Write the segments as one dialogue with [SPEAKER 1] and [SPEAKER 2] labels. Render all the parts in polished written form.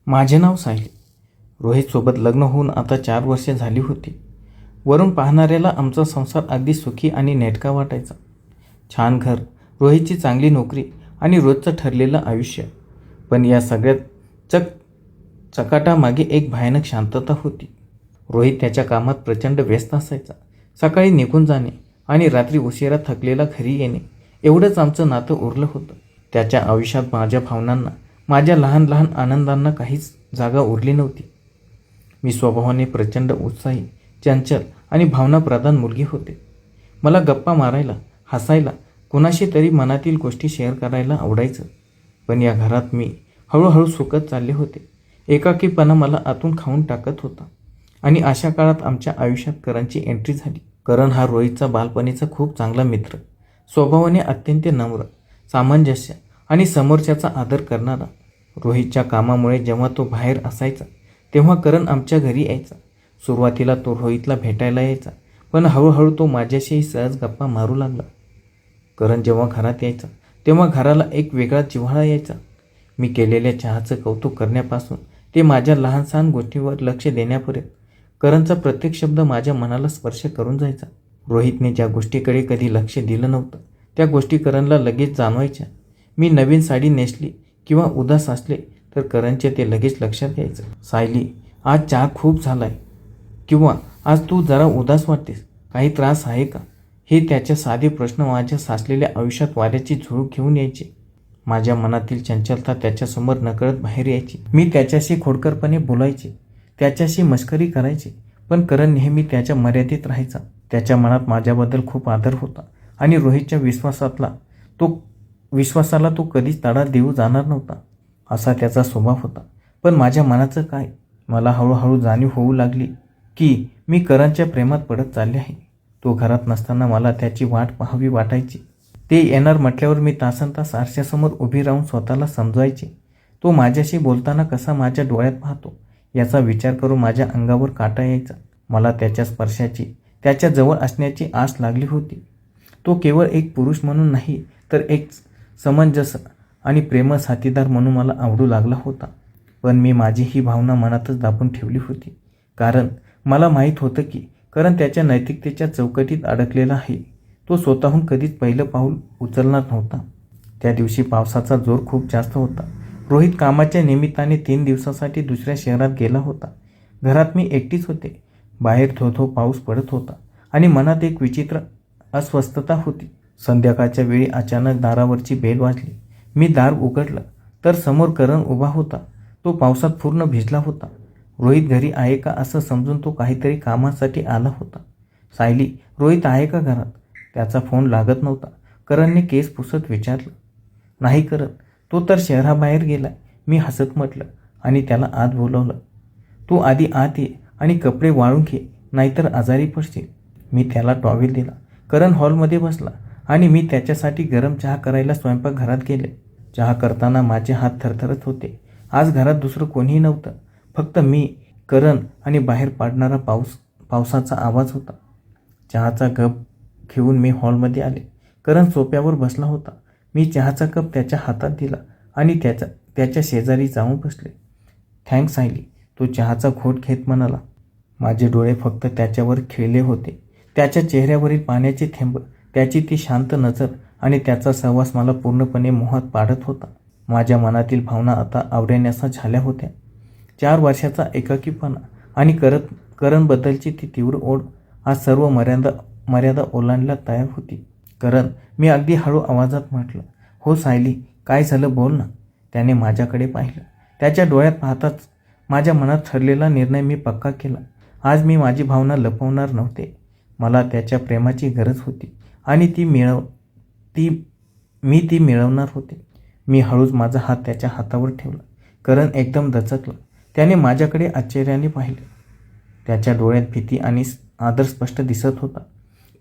[SPEAKER 1] माझे नाव सायली. रोहितसोबत लग्न होऊन आता 4 वर्षे झाली होती. वरून पाहणाऱ्याला आमचा संसार अगदी सुखी आणि नेटका वाटायचा. छान घर, रोहितची चांगली नोकरी आणि रोजचं ठरलेलं आयुष्य. पण या सगळ्यात चकाटामागे एक भयानक शांतता होती. रोहित त्याच्या कामात प्रचंड व्यस्त असायचा. सकाळी निघून जाणे आणि रात्री उशिरा थकलेला घरी येणे एवढंच आमचं नातं उरलं होतं. त्याच्या आयुष्यात माझ्या भावनांना, माझ्या लहान लहान आनंदांना काहीच जागा उरली नव्हती. मी स्वभावाने प्रचंड उत्साही, चंचल आणि भावनाप्रधान मुलगी होते. मला गप्पा मारायला, हसायला, कुणाशी तरी मनातील गोष्टी शेअर करायला आवडायचं. पण या घरात मी हळूहळू सुकत चालले होते. एकाकीपणा मला आतून खाऊन टाकत होता. आणि अशा काळात आमच्या आयुष्यात करणची एंट्री झाली. करण हा रोहितचा बालपणीचा खूप चांगला मित्र, स्वभावाने अत्यंत नम्र, सामंजस्य आणि समोरच्याचा आदर करणारा. रोहितच्या कामामुळे जेव्हा तो बाहेर असायचा तेव्हा करण आमच्या घरी यायचा. सुरुवातीला तो रोहितला भेटायला यायचा, पण हळूहळू तो माझ्याशीही सहज गप्पा मारू लागला. करण जेव्हा घरात यायचा तेव्हा घराला एक वेगळा जिव्हाळा यायचा. मी केलेल्या चहाचं कौतुक करण्यापासून ते माझ्या लहान सहान गोष्टींवर लक्ष देण्यापर्यंत करणचा प्रत्येक शब्द माझ्या मनाला स्पर्श करून जायचा. रोहितने ज्या गोष्टीकडे कधी लक्ष दिलं नव्हतं त्या गोष्टी करणला लगेच जाणवायच्या. मी नवीन साडी नेसली किंवा उदास असले तर करणचे ते लगेच लक्षात यायचं. सायली, आज चहा खूप झालाय, किंवा आज तू जरा उदास वाटतेस, काही त्रास आहे का? हे त्याचे साधे प्रश्न माझ्या साचलेल्या आयुष्यात वाऱ्याची झुळूक घेऊन यायचे. माझ्या मनातील चंचलता त्याच्यासमोर नकळत बाहेर यायची. मी त्याच्याशी खोडकरपणे बोलायचे, त्याच्याशी मस्करी करायचे, पण करण नेहमी त्याच्या मर्यादेत राहायचा. त्याच्या मनात माझ्याबद्दल खूप आदर होता आणि रोहितच्या विश्वासाला तो कधीच तडा देऊ जाणार नव्हता, असा त्याचा स्वभाव होता. पण माझ्या मनाचं काय? मला हळूहळू जाणीव होऊ लागली की मी करणच्या प्रेमात पडत चालले आहे. तो घरात नसताना मला त्याची वाट पाहावी वाटायची. ते येणार म्हटल्यावर मी तासनतास आरशासमोर उभी राहून स्वतःला समजवायचे. तो माझ्याशी बोलताना कसा माझ्या डोळ्यात पाहतो याचा विचार करून माझ्या अंगावर काटा यायचा. मला त्याच्या स्पर्शाची, त्याच्या जवळ असण्याची आस लागली होती. तो केवळ एक पुरुष म्हणून नाही, तर एक समंजस आणि प्रेमळ साथीदार म्हणून मला आवडू लागला होता. पण मी माझी ही भावना मनातच दाबून ठेवली होती, कारण मला माहीत होतं की करण त्याच्या नैतिकतेच्या चौकटीत अडकलेला आहे. तो स्वतःहून कधीच पहिलं पाऊल उचलणार नव्हता. त्या दिवशी पावसाचा जोर खूप जास्त होता. रोहित कामाच्या निमित्ताने 3 दिवसासाठी दुसऱ्या शहरात गेला होता. घरात मी एकटीच होते. बाहेर थो पाऊस पडत होता आणि मनात एक विचित्र अस्वस्थता होती. संध्याकाळच्या वेळी अचानक दारावरची बेल वाजली. मी दार उघडलं तर समोर करण उभा होता. तो पावसात पूर्ण भिजला होता. रोहित घरी आहे का असं समजून तो काहीतरी कामासाठी आला होता. सायली, रोहित आहे का घरात? त्याचा फोन लागत नव्हता. करणने केस पुसत विचारलं. नाही करण, तो तर शहराबाहेर गेलाय, मी हसत म्हटलं आणि त्याला आत बोलवलं. तू आधी आत ये आणि कपडे वाळून घे, नाहीतर आजारी पडशील. मी त्याला टॉवेल दिला. करण हॉलमध्ये बसला आणि मी त्याच्यासाठी गरम चहा करायला स्वयंपाकघरात गेले. चहा करताना माझे हात थरथरत होते. आज घरात दुसरं कोणीही नव्हतं, फक्त मी, करण आणि बाहेर पडणारा पावसाचा आवाज होता. चहाचा कप घेऊन मी हॉलमध्ये आले. करण सोफ्यावर बसला होता. मी चहाचा कप त्याच्या हातात दिला आणि त्याच्या शेजारी जाऊन बसले. थँक्स सायली, तो चहाचा घोट घेत म्हणाला. माझे डोळे फक्त त्याच्यावर खिळले होते. त्याच्या चेहऱ्यावरील पाण्याचे थेंब, त्याची ती शांत नजर आणि त्याचा सहवास मला पूर्णपणे मोहात पाडत होता. माझ्या मनातील भावना आता आवरेण्यासा झाल्या होत्या. 4 वर्षाचा एकाकीपणा आणि करणबद्दलची ती तीव्र ओढ आज सर्व मर्यादा ओलांडला तयार होती. करण, मी अगदी हळू आवाजात म्हटलं. हो सायली, काय झालं, बोल ना. त्याने माझ्याकडे पाहिलं. त्याच्या डोळ्यात पाहताच माझ्या मनात ठरलेला निर्णय मी पक्का केला. आज मी माझी भावना लपवणार नव्हते. मला त्याच्या प्रेमाची गरज होती आणि मी ती मिळवणार होते. मी हळूच माझा हात त्याच्या हातावर ठेवला. करण एकदम दचकला. त्याने माझ्याकडे आश्चर्याने पाहिले. त्याच्या डोळ्यात भीती आणि आदर स्पष्ट दिसत होता,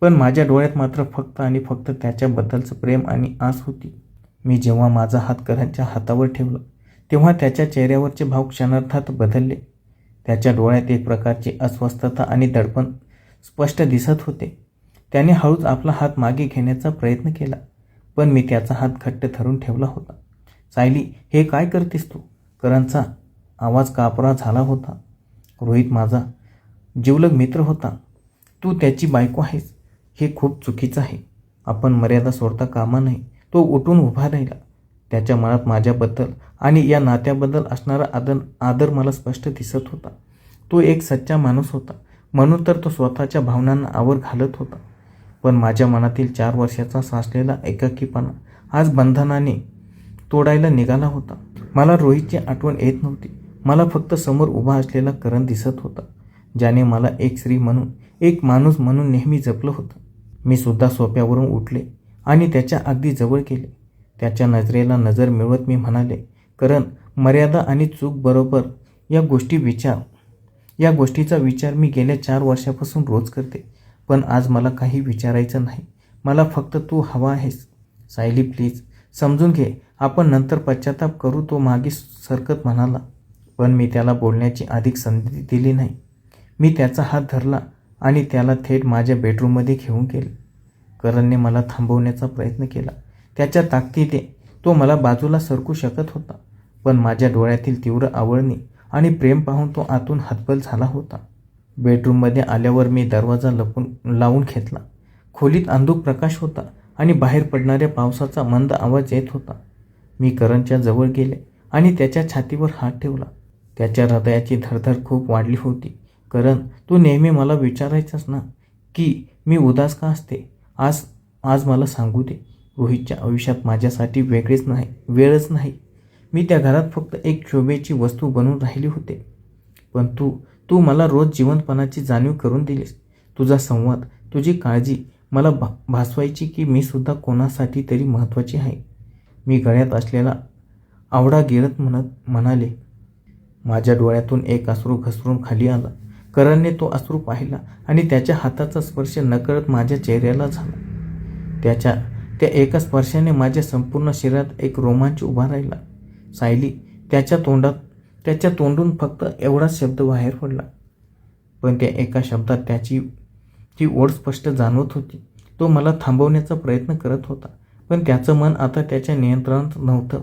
[SPEAKER 1] पण माझ्या डोळ्यात मात्र फक्त आणि फक्त त्याच्याबद्दलचं प्रेम आणि आस होती. मी जेव्हा माझा हात करणच्या हातावर ठेवला तेव्हा त्याच्या चेहऱ्यावरचे भाव क्षणार्धात बदलले. त्याच्या डोळ्यात एक प्रकारची अस्वस्थता आणि दडपण स्पष्ट दिसत होते. त्याने हळूच आपला हात मागे घेण्याचा प्रयत्न केला, पण मी त्याचा हात घट्ट धरून ठेवला होता. सायली, हे काय करतेस तू? करणचा आवाज कापरा झाला होता. रोहित माझा जिवलग मित्र होता. तू त्याची बायको आहेस हे खूप चुकीचं आहे. आपण मर्यादा सोडता कामा नये. तो उठून उभा राहिला. त्याच्या मनात माझ्याबद्दल आणि या नात्याबद्दल असणारा आदर मला स्पष्ट दिसत होता. तो एक सच्चा माणूस होता म्हणून तर तो स्वतःच्या भावनांना आवर घालत होता. पण माझ्या मनातील 4 वर्षाचा साचलेला एकाकीपणा आज बंधनाने तोडायला निघाला होता. मला रोहितची आठवण येत नव्हती. मला फक्त समोर उभा असलेला करण दिसत होता, ज्याने मला एक स्त्री म्हणून, एक माणूस म्हणून नेहमी जपलं होतं. मी सुद्धा सोफ्यावरून उठले आणि त्याच्या अगदी जवळ गेले. त्याच्या नजरेला नजर मिळवत मी म्हणाले, करण, मर्यादा आणि चूक बरोबर या गोष्टीचा विचार मी गेल्या 4 वर्षापासून रोज करते. पण आज मला काही विचारायचं नाही. मला फक्त तू हवा आहेस. सायली, प्लीज समजून घे. आपण नंतर पश्चाताप करू, तो मागे सरकत म्हणाला. पण मी त्याला बोलण्याची अधिक संधी दिली नाही. मी त्याचा हात धरला आणि त्याला थेट माझ्या बेडरूममध्ये घेऊन गेले. करणने मला थांबवण्याचा प्रयत्न केला. त्याच्या ताकदीने तो मला बाजूला सरकू शकत होता. पण माझ्या डोळ्यातील तीव्र आवडणी आणि प्रेम पाहून तो आतून हतबल झाला होता. बेडरूममध्ये आल्यावर मी दरवाजा लावून घेतला. खोलीत अंधुक प्रकाश होता आणि बाहेर पडणाऱ्या पावसाचा मंद आवाज येत होता. मी करणच्या जवळ गेले आणि त्याच्या छातीवर हात ठेवला. त्याच्या हृदयाची धडधड खूप वाढली होती. करण, तू नेहमी मला विचारायचंस ना की मी उदास का असते. आज मला सांगू दे. रोहितच्या आयुष्यात माझ्यासाठी वेळच नाही. मी त्या घरात फक्त एक शोभेची वस्तू बनून राहिली होते. पण तू मला रोज जिवंतपणाची जाणीव करून दिलीस. तुझा संवाद, तुझी काळजी मला भासवायची की मी सुद्धा कोणासाठी तरी महत्त्वाची आहे. मी गळ्यात असलेला आवडा गिळत म्हणाले. माझ्या डोळ्यातून एक अश्रू घसरून खाली आला. करणने तो अश्रू पाहिला आणि त्याच्या हाताचा स्पर्श नकळत माझ्या चेहऱ्याला झाला. त्या एका स्पर्शाने माझ्या संपूर्ण शरीरात एक रोमांच उभा राहिला. सायली, त्याच्या तोंडून फक्त एवढाच शब्द बाहेर पडला. पण त्या एका शब्दात ती ओढ स्पष्ट जाणवत होती. तो मला थांबवण्याचा प्रयत्न करत होता, पण त्याचं मन आता त्याच्या नियंत्रणात नव्हतं.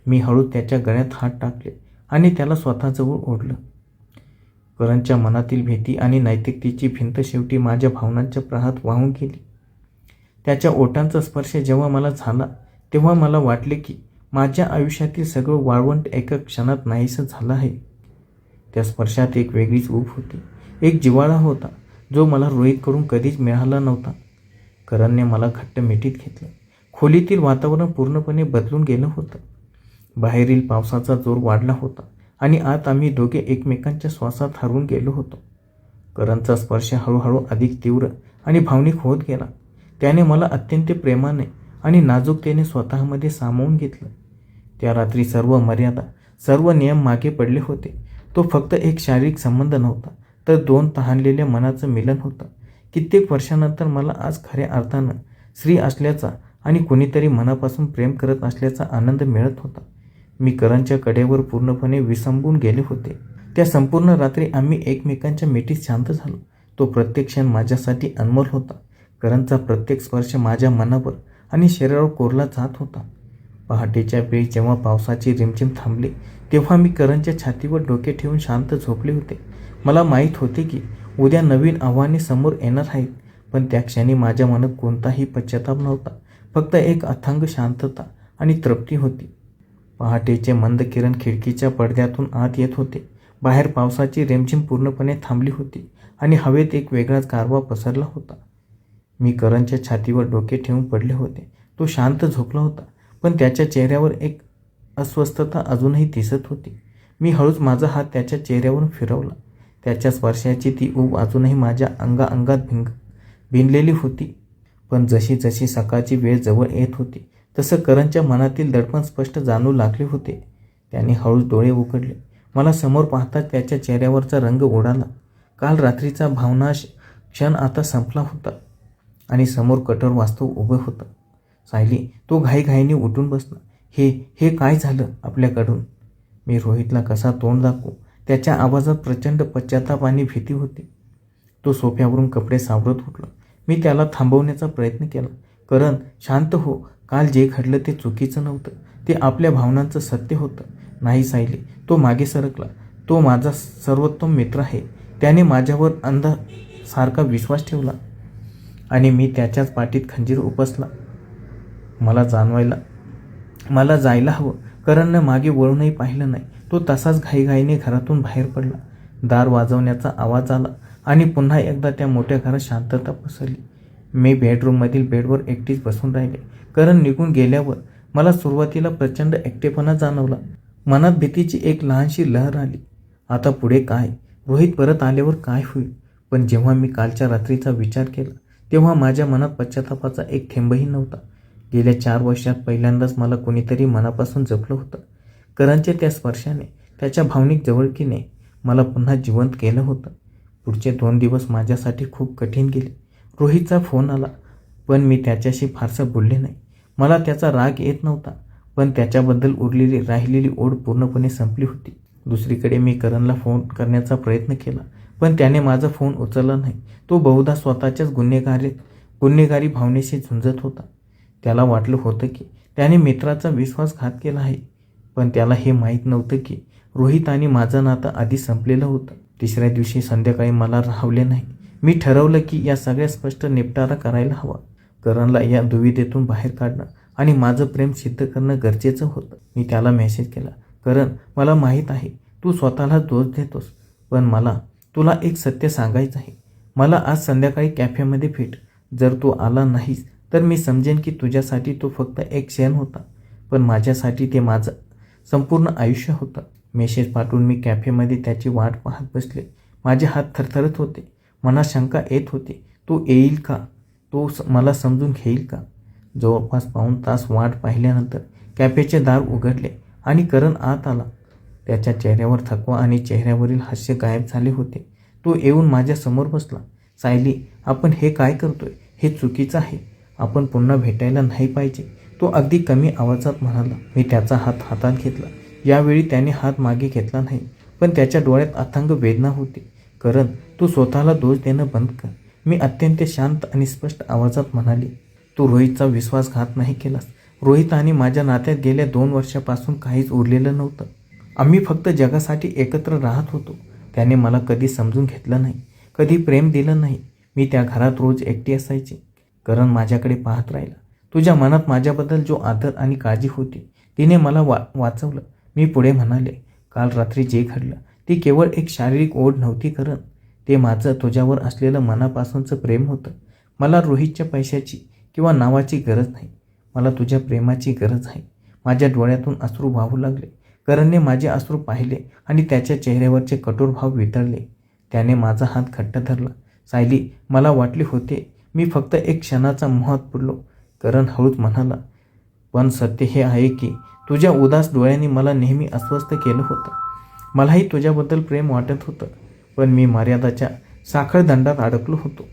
[SPEAKER 1] मी हळूच त्याच्या गळ्यात हात टाकले आणि त्याला स्वतःजवळ ओढलं. करणच्या मनातील भीती आणि नैतिकतेची भिंत शेवटी माझ्या भावनांच्या प्रहात वाहून गेली. त्याच्या ओठांचा स्पर्श जेव्हा मला झाला तेव्हा मला वाटले की माझ्या आयुष्यातील सगळं वाळवंट एका क्षणात नाहीसं झालं आहे. त्या स्पर्शात एक वेगळीच ऊब होती, एक जिव्हाळा होता जो मला रोहितकडून कधीच मिळाला नव्हता. करणने मला घट्ट मिठीत घेतलं. खोलीतील वातावरण पूर्णपणे बदलून गेलं होतं. बाहेरील पावसाचा जोर वाढला होता आणि आत आम्ही दोघे एकमेकांच्या श्वासात हरवून गेलो होतो. करणचा स्पर्श हळूहळू अधिक तीव्र आणि भावनिक होत गेला. त्याने मला अत्यंत प्रेमाने आणि नाजूकतेने स्वतःमध्ये सामावून घेतलं. त्या रात्री सर्व मर्यादा, सर्व नियम मागे पडले होते. तो फक्त एक शारीरिक संबंध नव्हता, तर 2 तहानलेल्या मनाचं मिलन होतं. कित्येक वर्षानंतर मला आज खऱ्या अर्थानं स्त्री असल्याचा आणि कुणीतरी मनापासून प्रेम करत असल्याचा आनंद मिळत होता. मी करणच्या कडेवर पूर्णपणे विसंबून गेले होते. त्या संपूर्ण रात्री आम्ही एकमेकांच्या मिठीत शांत झालो. तो प्रत्येक क्षण माझ्यासाठी अनमोल होता. करणचा प्रत्येक स्पर्श माझ्या मनावर आणि शरीरावर कोरला जात होता. पहाटेच्या वेळी जेव्हा पावसाची रिमझिम थांबली तेव्हा मी करणच्या छातीवर डोके ठेवून शांत झोपले होते. मला माहीत होते की उद्या नवीन आव्हाने समोर येणार आहेत, पण त्या क्षणी माझ्या मनात कोणताही पश्चाताप नव्हता. फक्त एक अथांग शांतता आणि तृप्ती होती. पहाटेचे मंद किरण खिडकीच्या पडद्यातून आत येत होते. बाहेर पावसाची रिमझिम पूर्णपणे थांबली होती आणि हवेत एक वेगळाच गारवा पसरला होता. मी करणच्या छातीवर डोके ठेवून पडले होते. तो शांत झोपला होता, पण त्याच्या चेहऱ्यावर एक अस्वस्थता अजूनही दिसत होती. मी हळूच माझा हात त्याच्या चेहऱ्यावरून फिरवला. त्याच्या स्पर्शाची ती ऊब अजूनही माझ्या अंगात भिनलेली होती. पण जशी जशी सकाळची वेळ जवळ येत होती तसं करणच्या मनातील दडपण स्पष्ट जाणू लागले होते. त्याने हळूच डोळे उघडले. मला समोर पाहताच त्याच्या चेहऱ्यावरचा रंग उडाला. काल रात्रीचा भावनाश क्षण आता संपला होता आणि समोर कठोर वास्तव उभं होतं. सायली, तो घाईघाईने उठून बसला. हे काय झालं आपल्याकडून? मी रोहितला कसा तोंड दाखवू? त्याच्या आवाजात प्रचंड पश्चाताप आणि भीती होती. तो सोफ्यावरून कपडे सावरत उठला. मी त्याला थांबवण्याचा प्रयत्न केला. करण, शांत हो. काल जे घडलं ते चुकीचं नव्हतं. ते आपल्या भावनांचं सत्य होतं. नाही सायली, तो मागे सरकला. तो माझा सर्वोत्तम मित्र आहे. त्याने माझ्यावर अंधासारखा विश्वास ठेवला आणि मी त्याच्याच पाठीत खंजीर उपसला. मला जायला हवं. करणनं मागे वळूनही पाहिलं नाही. तो तसाच घाईघाईने घरातून बाहेर पडला. दार वाजवण्याचा आवाज आला आणि पुन्हा एकदा त्या मोठ्या घरात शांतता पसरली. मी बेडरूममधील बेडवर एकटीच बसून राहिले. करण निघून गेल्यावर मला सुरुवातीला प्रचंड एकटेपणा जाणवला. मनात भीतीची एक लहानशी लहर आली. आता पुढे काय? रोहित परत आल्यावर काय होईल? पण जेव्हा मी कालच्या रात्रीचा विचार केला तेव्हा माझ्या मनात पश्चातापाचा एक थेंबही नव्हता. गेल्या 4 वर्षात पहिल्यांदाच मला कोणीतरी मनापासून जपलं होतं. करणच्या त्या स्पर्शाने, त्याच्या भावनिक जवळकीने मला पुन्हा जिवंत केलं होतं. पुढचे 2 दिवस माझ्यासाठी खूप कठीण गेले. रोहितचा फोन आला, पण मी त्याच्याशी फारसं बोलले नाही. मला त्याचा राग येत नव्हता, पण त्याच्याबद्दल राहिलेली ओढ पूर्णपणे संपली होती. दुसरीकडे मी करणला फोन करण्याचा प्रयत्न केला, पण त्याने माझा फोन उचलला नाही. तो बहुधा स्वतःच्याच गुन्हेगारी भावनेशी झुंजत होता. त्याला वाटलं होतं की त्याने मित्राचा विश्वासघात केला आहे, पण त्याला हे माहीत नव्हतं की रोहित आणि माझं नातं आधी संपलेलं होतं. तिसऱ्या दिवशी संध्याकाळी मला राहवले नाही. मी ठरवलं की या सगळ्या स्पष्ट निपटारा करायला हवा. करणला या दुविधेतून बाहेर काढणं आणि माझं प्रेम सिद्ध करणं गरजेचं होतं. मी त्याला मेसेज केला, करण, मला माहीत आहे तू स्वतःला दोष देतोस, पण मला तुला एक सत्य सांगायचं आहे. मला आज संध्याकाळी कॅफेमध्ये भेट. जर तू आला नाहीस तर मी समजेन की तुझ्यासाठी तो फक्त एक क्षण होता, पण माझ्यासाठी ते माझं संपूर्ण आयुष्य होतं. मेसेज पाठवून मी कॅफेमध्ये त्याची वाट पाहत बसले. माझे हात थरथरत होते. मनात शंका येत होती, तो येईल का? तो मला समजून घेईल का? जवळपास पाऊण तास वाट पाहिल्यानंतर कॅफेचे दार उघडले आणि करण आत आला. त्याच्या चेहऱ्यावर थकवा आणि चेहऱ्यावरील हास्य गायब झाले होते. तो येऊन माझ्या समोर बसला. सायली, आपण हे काय करतोय? हे चुकीचं आहे. आपण पुन्हा भेटायला नाही पाहिजे, तो अगदी कमी आवाजात म्हणाला. मी त्याचा हात हातात घेतला. यावेळी त्याने हात मागे घेतला नाही, पण त्याच्या डोळ्यात अथांग वेदना होती. करण, तू स्वतःला दोष देणं बंद कर. मी अत्यंत शांत आणि स्पष्ट आवाजात म्हणाले. तू रोहितचा विश्वासघात नाही केलास. रोहित आणि माझ्या नात्यात गेल्या 2 वर्षापासून काहीच उरलेलं नव्हतं. आम्ही फक्त जगासाठी एकत्र राहत होतो. त्याने मला कधी समजून घेतलं नाही, कधी प्रेम दिलं नाही. मी त्या घरात रोज एकटी असायची. करण माझ्याकडे पाहत राहिला. तुझ्या मनात माझ्याबद्दल जो आदर आणि काळजी होती तिने मला वाचवलं. मी पुढे म्हणाले, काल रात्री जे घडलं ती केवळ एक शारीरिक ओढ नव्हती करण. ते माझं तुझ्यावर असलेलं मनापासूनचं प्रेम होतं. मला रोहितच्या पैशाची किंवा नावाची गरज नाही. मला तुझ्या प्रेमाची गरज आहे. माझ्या डोळ्यातून अश्रू वाहू लागले. करणने माझे अश्रू पाहिले आणि त्याच्या चेहऱ्यावरचे कठोर भाव वितळले. त्याने माझा हात घट्ट धरला. सायली, मला वाटले होते मी फक्त एक क्षणाचा मोहात पडलो. करण हळूच म्हणाला, पण सत्य हे आहे की तुझ्या उदास डोळ्यांनी मला नेहमी अस्वस्थ केलं होतं. मलाही तुझ्याबद्दल प्रेम वाटत होतं, पण मी मर्यादाच्या साखळदंडात अडकलो होतो.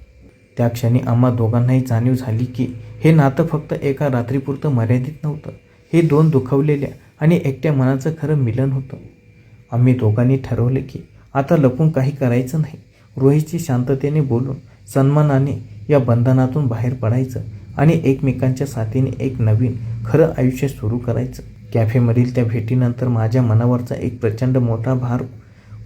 [SPEAKER 1] त्या क्षणी आम्हा दोघांनाही जाणीव झाली की हे नातं फक्त एका रात्रीपुरतं मर्यादित नव्हतं. हे 2 दुखावलेल्या आणि एकट्या मनाचं खरं मिलन होतं. आम्ही दोघांनी ठरवले की आता लपून काही करायचं नाही. रोहितशी शांततेने बोलून सन्मानाने या बंधनातून बाहेर पडायचं आणि एकमेकांच्या साथीने एक नवीन खरं आयुष्य सुरू करायचं. कॅफेमधील त्या भेटीनंतर माझ्या मनावरचा एक प्रचंड मोठा भार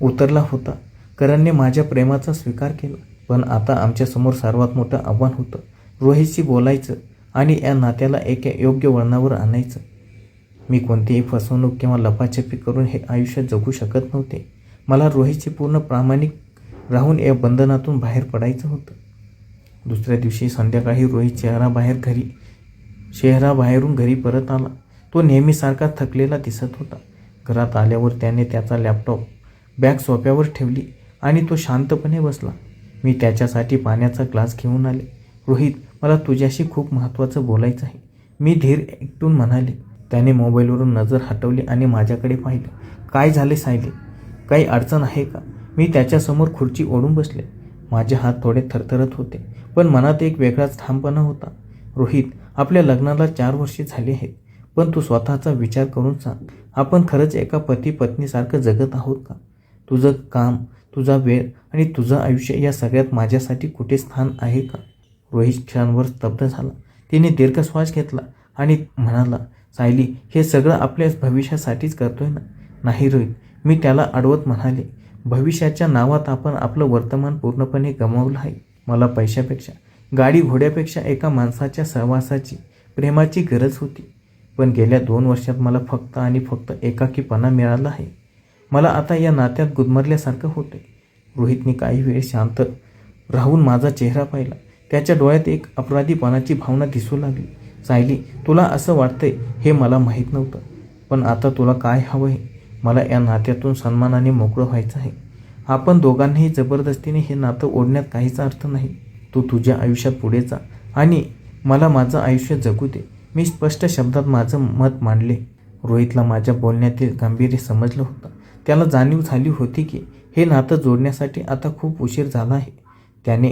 [SPEAKER 1] उतरला होता. करणने माझ्या प्रेमाचा स्वीकार केला, पण आता आमच्यासमोर सर्वात मोठं आव्हान होतं. रोहितशी बोलायचं आणि या नात्याला एका योग्य वळणावर आणायचं. मी कोणतीही फसवणूक किंवा लपाछपी करून हे आयुष्य जगू शकत नव्हते. मला रोहितशी पूर्ण प्रामाणिक राहून या बंधनातून बाहेर पडायचं होतं. दुसऱ्या दिवशी संध्याकाळी रोहित शहराबाहेरून घरी परत आला. तो नेहमीसारखा थकलेला दिसत होता. घरात आल्यावर त्याने त्याचा लॅपटॉप बॅग सोफ्यावर ठेवली आणि तो शांतपणे बसला. मी त्याच्यासाठी पाण्याचा ग्लास घेऊन आले. रोहित, मला तुझ्याशी खूप महत्त्वाचं बोलायचं आहे, मी धीर एकटून म्हणाले. त्याने मोबाईलवरून नजर हटवली आणि माझ्याकडे पाहिलं. काय झाले सायली? काही अडचण आहे का? मी त्याच्यासमोर खुर्ची ओढून बसले. माझे हात थोडे थरथरत होते, पण मनात एक वेगळाच ठामपणा होता. रोहित, आपल्या लग्नाला 4 वर्षे झाली आहेत, पण तू स्वतःचा विचार करून सांग, आपण खरंच एका पती पत्नीसारखं जगत आहोत का? तुझं काम, तुझा वेळ आणि तुझं आयुष्य या सगळ्यात माझ्यासाठी कुठे स्थान आहे का? रोहित क्षणभर स्तब्ध झाला. तिने दीर्घ श्वास घेतला आणि म्हणाला, सायली, हे सगळं आपल्या भविष्यासाठीच करतोय ना? नाही रोहित, मी त्याला अडवत म्हणाले, भविष्याच्या नावात आपण आपलं वर्तमान पूर्णपणे गमावलं आहे. मला पैशापेक्षा, गाडी घोड्यापेक्षा एका माणसाच्या सहवासाची, प्रेमाची गरज होती. पण गेल्या 2 वर्षात मला फक्त आणि फक्त एकाकीपणा मिळाला आहे. मला आता या नात्यात गुदमरल्यासारखं होतंय. रोहितने काही वेळ शांत राहून माझा चेहरा पाहिला. त्याच्या डोळ्यात एक अपराधीपणाची भावना दिसू लागली. सायली, तुला असं वाटतंय हे मला माहीत नव्हतं. पण आता तुला काय हवं आहे? मला या नात्यातून सन्मानाने मोकळं व्हायचं आहे. आपण दोघांनीही जबरदस्तीने हे नातं ओढण्यात काहीच अर्थ नाही. तू तुझ्या आयुष्यात पुढे जा आणि मला माझं आयुष्य जगू दे. मी स्पष्ट शब्दात माझं मत मांडले. रोहितला माझ्या बोलण्यातील गांभीर्य समजलं होतं. त्याला जाणीव झाली होती की हे नातं जोडण्यासाठी आता खूप उशीर झाला आहे. त्याने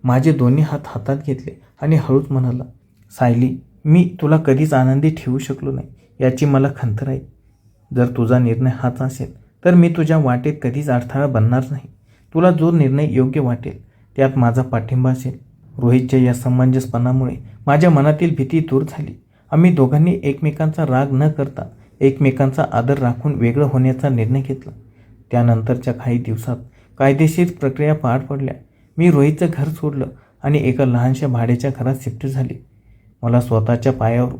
[SPEAKER 1] माझे दोन्ही हात हातात घेतले आणि हळूच म्हणाला, सायली, मी तुला कधीच आनंदी ठेवू शकलो नाही याची मला खंत आहे. जर तुझा निर्णय हाच असेल तर मी तुझ्या वाटेत कधीच अडथळा बनणार नाही. तुला जो निर्णय योग्य वाटेल त्यात माझा पाठिंबा असेल. रोहितच्या या समंजसपणामुळे माझ्या मनातील भीती दूर झाली. आम्ही दोघांनी एकमेकांचा राग न करता एकमेकांचा आदर राखून वेगळं होण्याचा निर्णय घेतला. त्यानंतरच्या काही दिवसात कायदेशीर प्रक्रिया पार पडल्या. मी रोहितचं घर सोडलं आणि एका लहानशा भाड्याच्या घरात शिफ्ट झाले. मला स्वतःच्या पायावर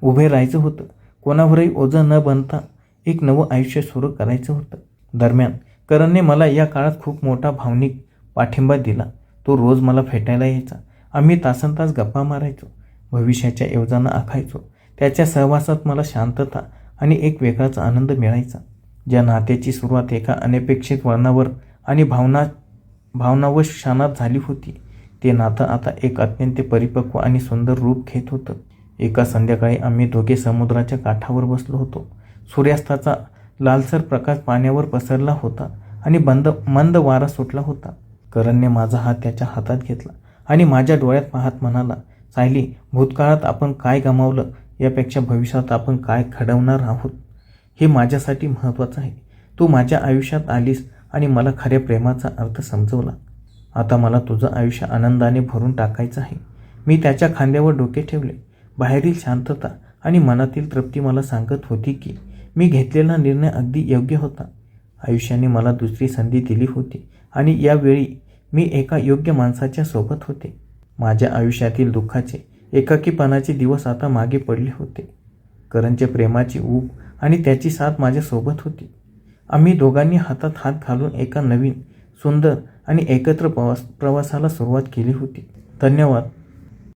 [SPEAKER 1] उभे राहायचं होतं. कोणावरही ओझं न बनता एक नवं आयुष्य सुरू करायचं होतं. दरम्यान करणने मला या काळात खूप मोठा भावनिक पाठिंबा दिला. तो रोज मला भेटायला यायचा. आम्ही तासनतास गप्पा मारायचो, भविष्याच्या योजना आखायचो. त्याच्या सहवासात मला शांतता आणि एक वेगळाच आनंद मिळायचा. ज्या नात्याची सुरुवात एका अनपेक्षित वळणावर आणि भावनावश क्षणात झाली होती, ते नातं आता एक अत्यंत परिपक्व आणि सुंदर रूप घेत होतं. एका संध्याकाळी आम्ही दोघे समुद्राच्या काठावर बसलो होतो. सूर्यास्ताचा लालसर प्रकाश पाण्यावर पसरला होता आणि मंद वारा सुटला होता. करणने माझा हात त्याच्या हातात घेतला आणि माझ्या डोळ्यात पाहत म्हणाला, सायली, भूतकाळात आपण काय गमावलं यापेक्षा भविष्यात आपण काय घडवणार आहोत हे माझ्यासाठी महत्त्वाचं आहे. तू माझ्या आयुष्यात आलीस आणि मला खऱ्या प्रेमाचा अर्थ समजवला. आता मला तुझं आयुष्य आनंदाने भरून टाकायचं आहे. मी त्याच्या खांद्यावर डोके ठेवले. बाहेरील शांतता आणि मनातील तृप्ती मला सांगत होती की मी घेतलेला निर्णय अगदी योग्य होता. आयुष्याने मला दुसरी संधी दिली होती आणि यावेळी मी एका योग्य माणसाच्या सोबत होते. माझ्या आयुष्यातील दुःखाचे, एकाकीपणाचे दिवस आता मागे पडले होते. करणच्या प्रेमाची ऊब आणि त्याची साथ माझ्यासोबत होती. आम्ही दोघांनी हातात हात घालून एका नवीन, सुंदर आणि एकत्र प्रवासाला सुरुवात केली होती. धन्यवाद.